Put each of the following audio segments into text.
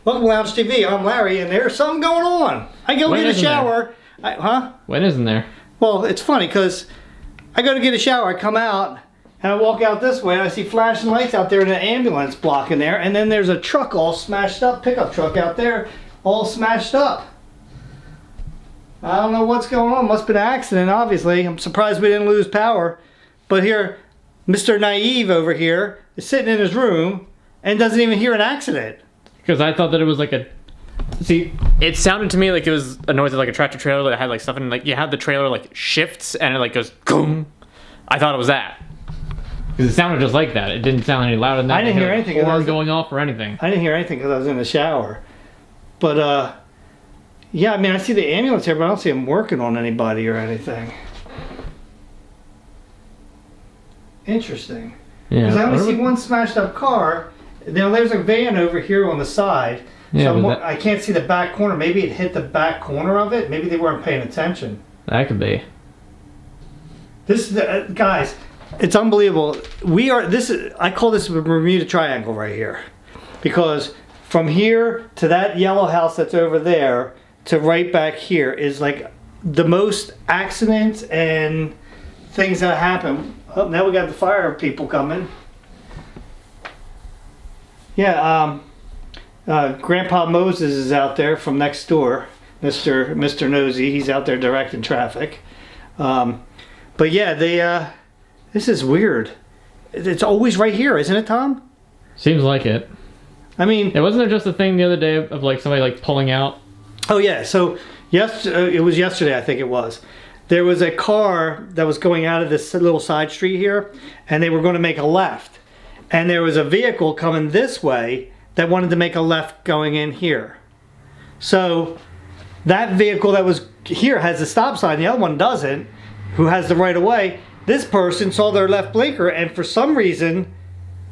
Welcome to Lounge TV. I'm Larry, and there's something going on. I go get a shower. When isn't there? Well, it's funny because I go to get a shower. I come out, and I walk out this way, and I see flashing lights out there and an ambulance blocking there. And then there's a truck all smashed up, pickup truck out there, all smashed up. I don't know what's going on. Must have been an accident, obviously. I'm surprised we didn't lose power. But here, Mr. Naive over here is sitting in his room and doesn't even hear an accident. Because I thought that it was like a... See, it sounded to me like it was a noise of like a tractor trailer that had like stuff in it. Like you had the trailer like shifts and it like goes boom. I thought it was that. Because it sounded just like that. It didn't sound any louder than that. I didn't hear anything. Horn going off or anything. I didn't hear anything because I was in the shower. But, yeah, I mean, I see the ambulance here, but I don't see them working on anybody or anything. Interesting. Yeah. Because I only see one smashed up car. Now there's a van over here on the side. Yeah, So I can't see the back corner. Maybe it hit the back corner of it. Maybe they weren't paying attention. That could be. This is guys, it's unbelievable. I call this a Bermuda Triangle right here. Because from here to that yellow house that's over there to right back here is like the most accidents and things that happen. Oh, now we got the fire people coming. Yeah, Grandpa Moses is out there from next door. Mr. Nosy, he's out there directing traffic. But yeah, this is weird. It's always right here, isn't it, Tom? Seems like it. I mean, it wasn't there just a thing the other day of like somebody like pulling out. Oh yeah, so it was yesterday, I think it was. There was a car that was going out of this little side street here, and they were going to make a left. And there was a vehicle coming this way that wanted to make a left going in here. So that vehicle that was here has a stop sign, the other one doesn't, who has the right of way. This person saw their left blinker and for some reason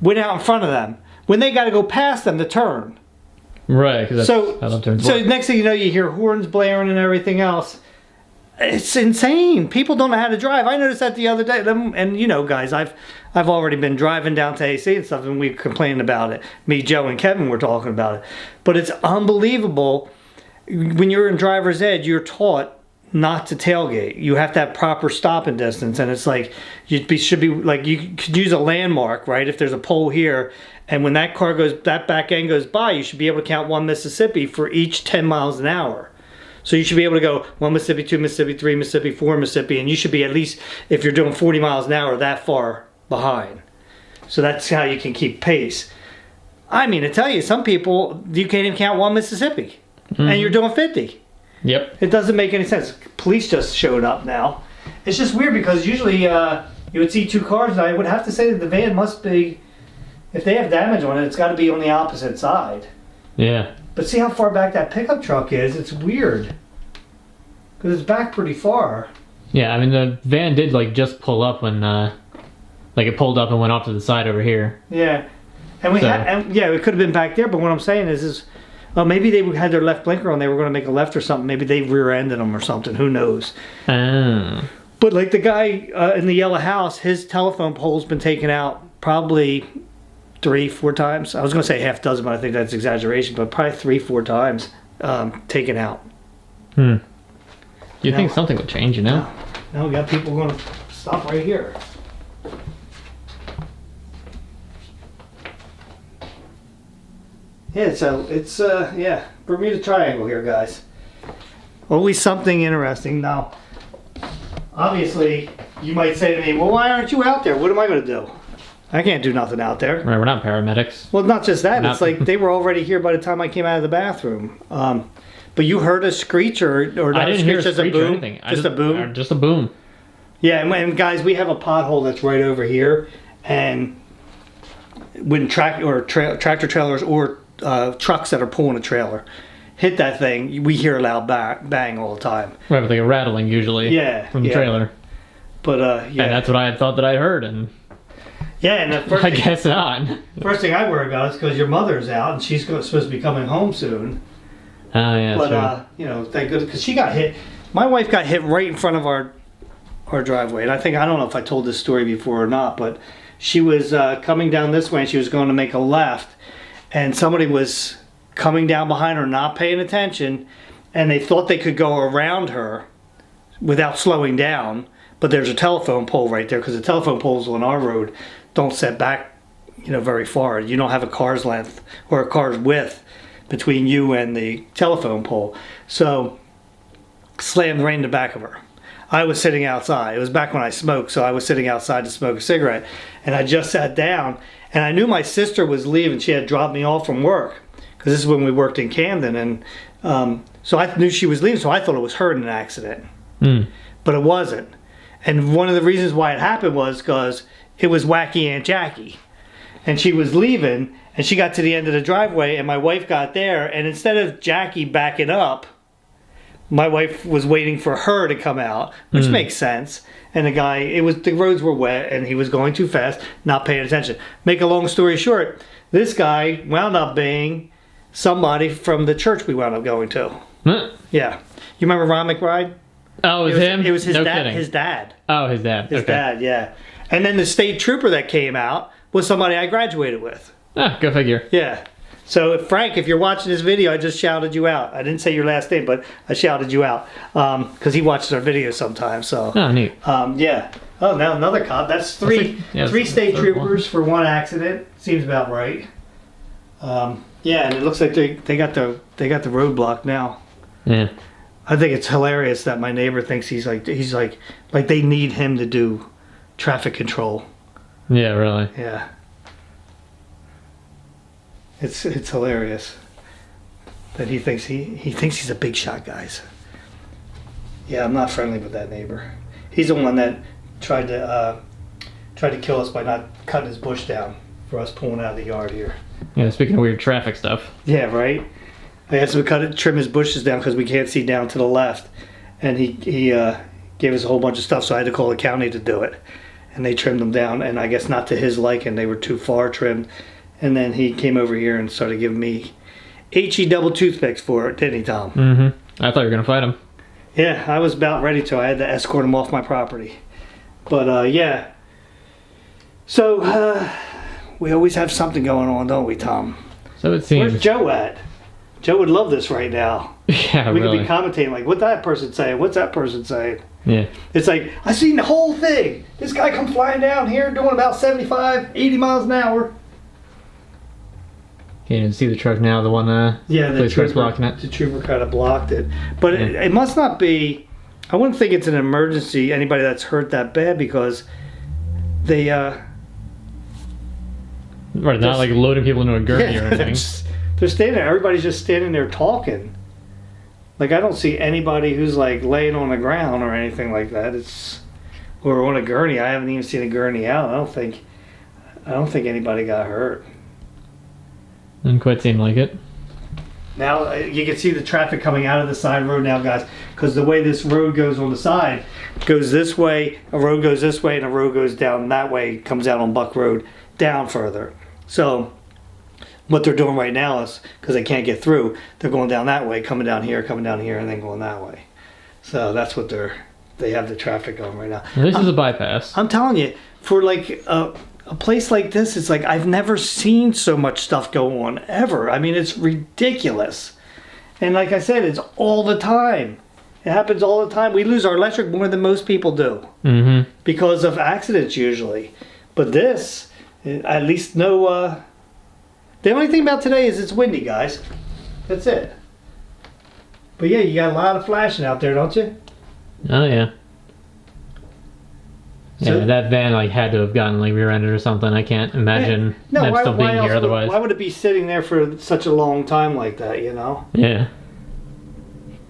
went out in front of them when they got to go past them to turn. Right. So next thing you know, you hear horns blaring and everything else. It's insane. People don't know how to drive. I noticed that the other day. And you know, guys, I've already been driving down to AC and stuff, and we complained about it. Me, Joe, and Kevin were talking about it. But it's unbelievable. When you're in driver's ed, you're taught not to tailgate. You have to have proper stopping distance, and it's like you should be like you could use a landmark, right? If there's a pole here, and when that car goes, that back end goes by, you should be able to count 1 Mississippi for each 10 miles an hour. So you should be able to go 1 Mississippi, 2 Mississippi, 3 Mississippi, 4 Mississippi, and you should be at least, if you're doing 40 miles an hour, that far behind. So that's how you can keep pace. I mean, to tell you, some people, you can't even count 1 Mississippi, and you're doing 50. Yep. It doesn't make any sense. Police just showed up now. It's just weird because usually you would see 2 cars, and I would have to say that the van must be, if they have damage on it, it's got to be on the opposite side. Yeah. But see how far back that pickup truck is? It's weird. Because it's back pretty far. Yeah, I mean, the van did, like, just pull up when, like, it pulled up and went off to the side over here. Yeah. And yeah, it could have been back there, but what I'm saying is well, maybe they had their left blinker on, they were going to make a left or something. Maybe they rear-ended them or something. Who knows? Oh. But, like, the guy in the yellow house, his telephone pole's been taken out probably 3-4 times. I was going to say half a dozen, but I think that's exaggeration. But probably 3-4 times taken out. You think something would change, you know? Now we got people going to stop right here. Yeah, it's Bermuda Triangle here, guys. Always something interesting. Now, obviously, you might say to me, well, why aren't you out there? What am I going to do? I can't do nothing out there. Right, we're not paramedics. Well, not just that. It's like they were already here by the time I came out of the bathroom. But you heard a screech or not? I didn't hear a screech or anything. Just a boom? Just a boom. Yeah, and guys, we have a pothole that's right over here. And when tractor trailers or trucks that are pulling a trailer hit that thing, we hear a loud bang all the time. Right, with like a rattling usually from the trailer. But, yeah. And that's what I had thought that I heard, and... Yeah, and the first I guess not. First thing I worry about is because your mother's out and she's supposed to be coming home soon. Oh, yeah, but true. You know, thank goodness, because she got hit. My wife got hit right in front of our driveway, and I don't know if I told this story before or not, but she was coming down this way and she was going to make a left, and somebody was coming down behind her, not paying attention, and they thought they could go around her without slowing down. But there's a telephone pole right there, because the telephone poles on our road don't set back, very far. You don't have a car's length or a car's width between you and the telephone pole. So slammed right in the back of her. I was sitting outside. It was back when I smoked, so I was sitting outside to smoke a cigarette. And I just sat down, and I knew my sister was leaving. She had dropped me off from work, because this is when we worked in Camden. And so I knew she was leaving, so I thought it was her in an accident. But it wasn't. And one of the reasons why it happened was because it was Wacky Aunt Jackie. And she was leaving, and she got to the end of the driveway, and my wife got there, and instead of Jackie backing up, my wife was waiting for her to come out, which makes sense. And the roads were wet, and he was going too fast, not paying attention. Make a long story short, this guy wound up being somebody from the church we wound up going to. Yeah. You remember Ron McBride? Oh, it was him? It was his no dad. Kidding. His dad. Oh, his dad. His dad, yeah. And then the state trooper that came out was somebody I graduated with. Ah, go figure. Yeah. So, Frank, if you're watching this video, I just shouted you out. I didn't say your last name, but I shouted you out because he watches our videos sometimes. So, oh, neat. Yeah. Oh, now another cop. That's three state troopers for one accident. Seems about right. Yeah, and it looks like they got the road blocked now. Yeah. I think it's hilarious that my neighbor thinks he's like they need him to do traffic control. Yeah, really. Yeah. It's hilarious that he thinks he's a big shot, guys. Yeah, I'm not friendly with that neighbor. He's the one that tried to kill us by not cutting his bush down for us pulling out of the yard here. Yeah, speaking of weird traffic stuff. Yeah, right. I asked him to trim his bushes down because we can't see down to the left, and he gave us a whole bunch of stuff. So I had to call the county to do it, and they trimmed them down. And I guess not to his liking, they were too far trimmed. And then he came over here and started giving me HE double toothpicks for it, didn't he, Tom? Mm-hmm. I thought you were gonna fight him. Yeah, I was about ready to. I had to escort him off my property. But yeah. So we always have something going on, don't we, Tom? So it seems. Where's Joe at? Joe would love this right now. Yeah, we really. could be commentating like, what's that person saying? What's that person saying? Yeah. It's like, I seen the whole thing. This guy come flying down here doing about 75, 80 miles an hour. Can't even see the truck now. The one the trooper blocking it. The trooper kind of blocked it. But it must not be, I wouldn't think it's an emergency, anybody that's hurt that bad, because they... Right, not like loading people into a gurney or anything. They're standing there. Everybody's just standing there talking. Like, I don't see anybody who's like laying on the ground or anything like that. Or on a gurney. I haven't even seen a gurney out. I don't think anybody got hurt. Didn't quite seem like it. Now you can see the traffic coming out of the side road now, guys, because the way this road goes on the side goes this way, a road goes this way, and a road goes down that way, comes out on Buck Road down further. So what they're doing right now is, because they can't get through, they're going down that way, coming down here, and then going that way. So that's what they have the traffic going right now. This is a bypass. I'm telling you, for like a place like this, it's like I've never seen so much stuff go on ever. I mean, it's ridiculous. And like I said, it's all the time. It happens all the time. We lose our electric more than most people do because of accidents usually. But this, at least no... the only thing about today is it's windy, guys. That's it. But yeah, you got a lot of flashing out there, don't you? Oh, yeah. So, yeah, that van had to have gotten rear-ended or something. I can't imagine them still being here otherwise. Why would it be sitting there for such a long time like that, you know? Yeah.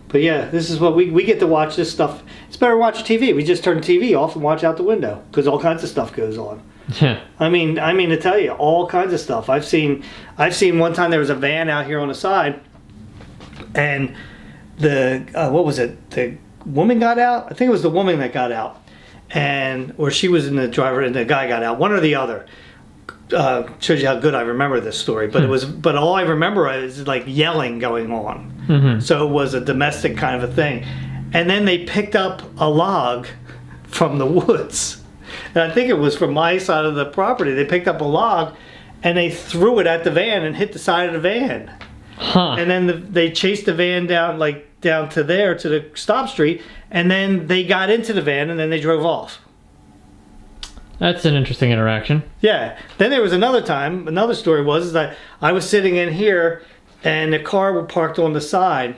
But yeah, this is what we get to watch this stuff. It's better to watch TV. We just turn the TV off and watch out the window because all kinds of stuff goes on. Yeah. I mean to tell you, all kinds of stuff. I've seen one time there was a van out here on the side, and the what was it? The woman got out. I think it was the woman that got out. Or she was in the driver and the guy got out, one or the other. Shows you how good I remember this story, but all I remember is like yelling going on. So it was a domestic kind of a thing, and then they picked up a log from the woods, and I think it was from my side of the property. They picked up a log and they threw it at the van and hit the side of the van. Huh. And then they chased the van down to there to the stop street, and then they got into the van and then they drove off. That's an interesting interaction. Yeah. Then there was another time. Another story was that I was sitting in here, and the car was parked on the side,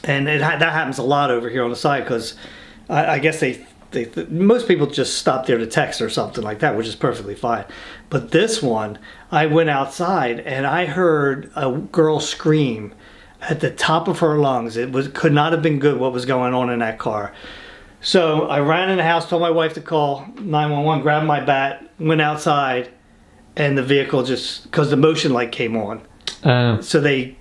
and that happens a lot over here on the side because I guess most people just stop there to text or something like that, which is perfectly fine. But this one, I went outside and I heard a girl scream at the top of her lungs. Could not have been good what was going on in that car. So I ran in the house, told my wife to call 911, grabbed my bat, went outside, and the vehicle because the motion light came on. So they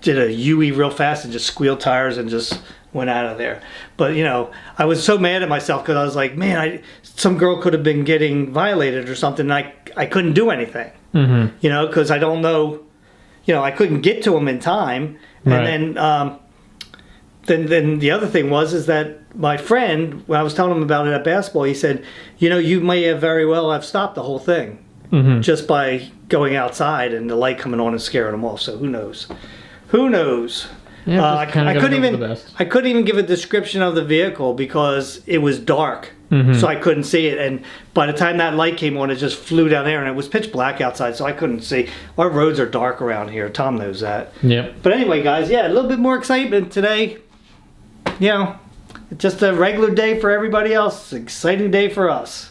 did a UE real fast and just squealed tires and just went out of there. But, I was so mad at myself because I was like, man, some girl could have been getting violated or something, and I couldn't do anything. Mm-hmm. Because I don't know, I couldn't get to them in time. Right. And then the other thing is that my friend, when I was telling him about it at basketball, he said, you may have very well have stopped the whole thing just by going outside and the light coming on and scaring them off. So who knows? Who knows? Yeah, I couldn't even give a description of the vehicle because it was dark, so I couldn't see it. And by the time that light came on, it just flew down there, and it was pitch black outside, so I couldn't see. Our roads are dark around here. Tom knows that. Yep. But anyway, guys, a little bit more excitement today. Just a regular day for everybody else. Exciting day for us.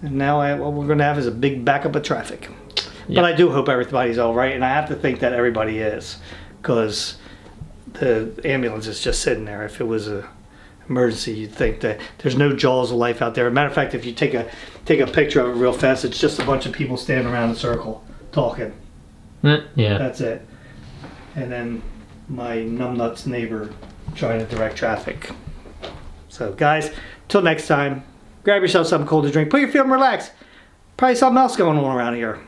And now what we're going to have is a big backup of traffic. Yep. But I do hope everybody's all right, and I have to think that everybody is, because the ambulance is just sitting there. If it was an emergency, you'd think that there's no jaws of life out there. As a matter of fact, if you take a picture of it real fast, it's just a bunch of people standing around in a circle talking. Yeah. That's it. And then my numbnuts neighbor trying to direct traffic. So, guys, till next time, grab yourself something cold to drink. Put your feet and relax. Probably something else going on around here.